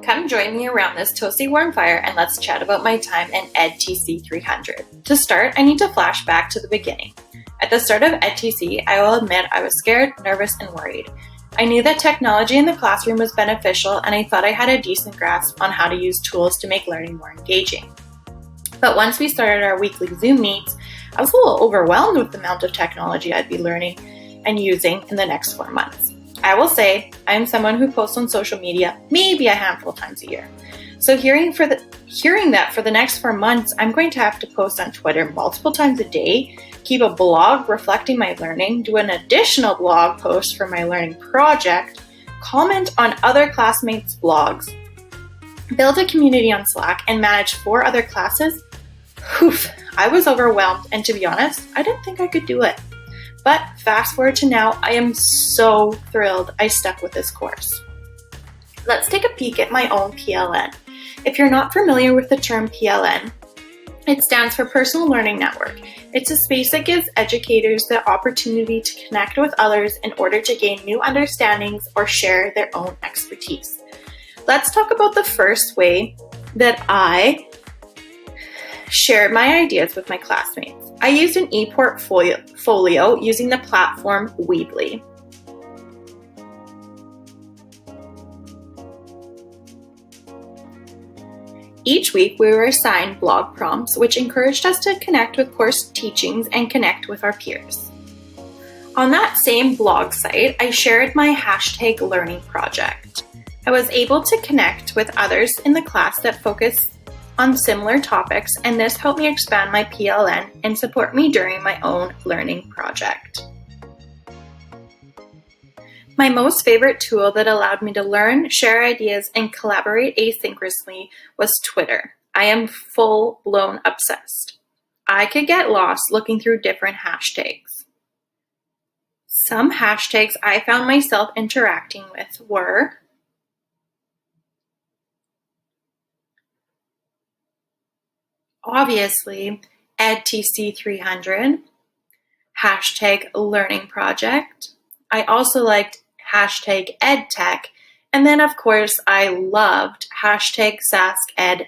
Come join me around this toasty warm fire and let's chat about my time in EDTC 300. To start, I need to flash back to the beginning. At the start of EDTC, I will admit I was scared, nervous, and worried. I knew that technology in the classroom was beneficial, and I thought I had a decent grasp on how to use tools to make learning more engaging. But once we started our weekly Zoom meets, I was a little overwhelmed with the amount of technology I'd be learning and using in the next 4 months. I will say I am someone who posts on social media maybe a handful of times a year. So hearing that for the next 4 months, I'm going to have to post on Twitter multiple times a day, keep a blog reflecting my learning, do an additional blog post for my learning project, comment on other classmates' blogs, build a community on Slack, and manage 4 other classes. I was overwhelmed, and to be honest, I didn't think I could do it. But fast forward to now, I am so thrilled I stuck with this course. Let's take a peek at my own PLN. If you're not familiar with the term PLN, it stands for Personal Learning Network. It's a space that gives educators the opportunity to connect with others in order to gain new understandings or share their own expertise. Let's talk about the first way that I shared my ideas with my classmates. I used an e-portfolio using the platform Weebly. Each week, we were assigned blog prompts, which encouraged us to connect with course teachings and connect with our peers. On that same blog site, I shared my #learning project. I was able to connect with others in the class that focus on similar topics, and this helped me expand my PLN and support me during my own learning project. My most favorite tool that allowed me to learn, share ideas, and collaborate asynchronously was Twitter. I am full-blown obsessed. I could get lost looking through different hashtags. Some hashtags I found myself interacting with were obviously EDTC 300, #learning project. I also liked #edtech, and then of course I loved #SaskEdChat.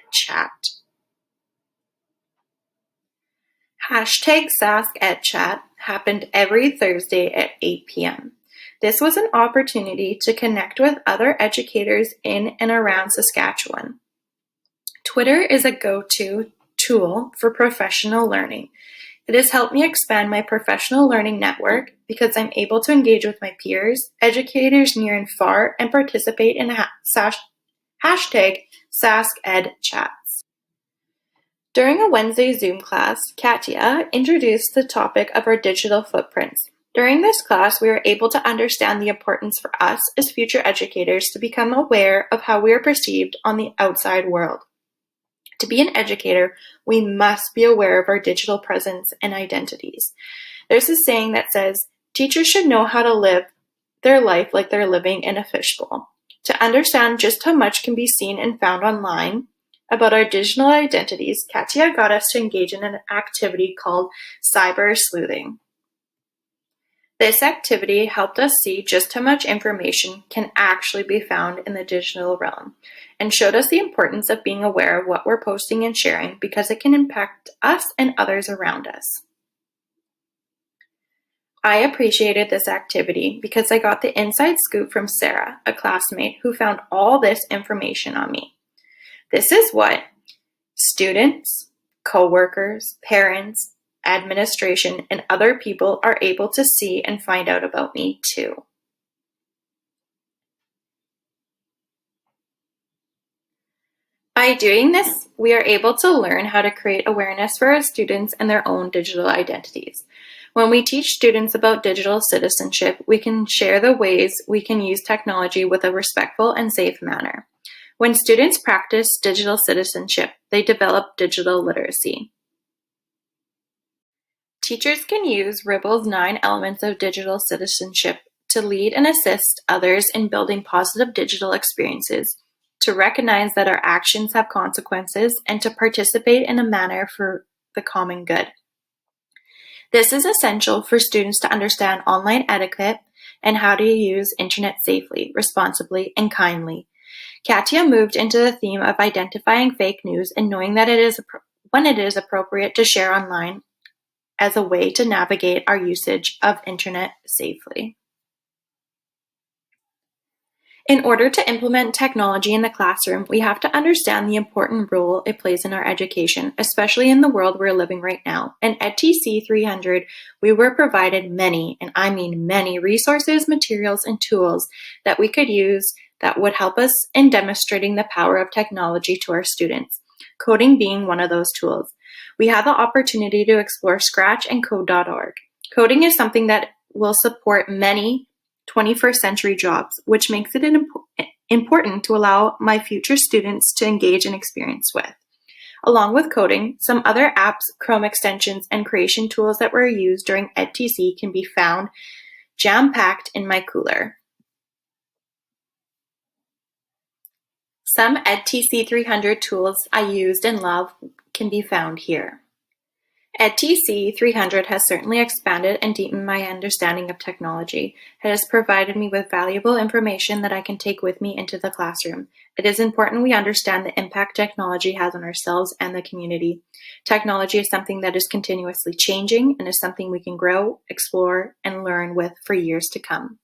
#SaskEdChat happened every Thursday at 8 p.m. This was an opportunity to connect with other educators in and around Saskatchewan. Twitter is a go-to tool for professional learning. It has helped me expand my professional learning network because I'm able to engage with my peers, educators near and far, and participate in #SaskEdChats. During a Wednesday Zoom class, Katya introduced the topic of our digital footprints. During this class, we were able to understand the importance for us as future educators to become aware of how we are perceived on the outside world. To be an educator, we must be aware of our digital presence and identities. There's a saying that says, teachers should know how to live their life like they're living in a fishbowl. To understand just how much can be seen and found online about our digital identities, Katya got us to engage in an activity called cyber sleuthing. This activity helped us see just how much information can actually be found in the digital realm and showed us the importance of being aware of what we're posting and sharing because it can impact us and others around us. I appreciated this activity because I got the inside scoop from Sarah, a classmate who found all this information on me. This is what students, coworkers, parents, administration, and other people are able to see and find out about me too. By doing this, we are able to learn how to create awareness for our students and their own digital identities. When we teach students about digital citizenship, we can share the ways we can use technology with a respectful and safe manner. When students practice digital citizenship, they develop digital literacy. Teachers can use Ribble's 9 elements of digital citizenship to lead and assist others in building positive digital experiences, to recognize that our actions have consequences, and to participate in a manner for the common good. This is essential for students to understand online etiquette and how to use internet safely, responsibly, and kindly. Katya moved into the theme of identifying fake news and knowing that when it is appropriate to share online as a way to navigate our usage of internet safely. In order to implement technology in the classroom, we have to understand the important role it plays in our education, especially in the world we're living right now. In EDTC 300, we were provided many, and I mean many, resources, materials, and tools that we could use that would help us in demonstrating the power of technology to our students, coding being one of those tools. We had the opportunity to explore Scratch and Code.org. Coding is something that will support many 21st century jobs, which makes it important to allow my future students to engage and experience with. Along with coding, some other apps, Chrome extensions, and creation tools that were used during EDTC can be found jam-packed in my cooler. Some EDTC 300 tools I used and love can be found here. EDTC 300 has certainly expanded and deepened my understanding of technology. It has provided me with valuable information that I can take with me into the classroom. It is important we understand the impact technology has on ourselves and the community. Technology is something that is continuously changing and is something we can grow, explore, and learn with for years to come.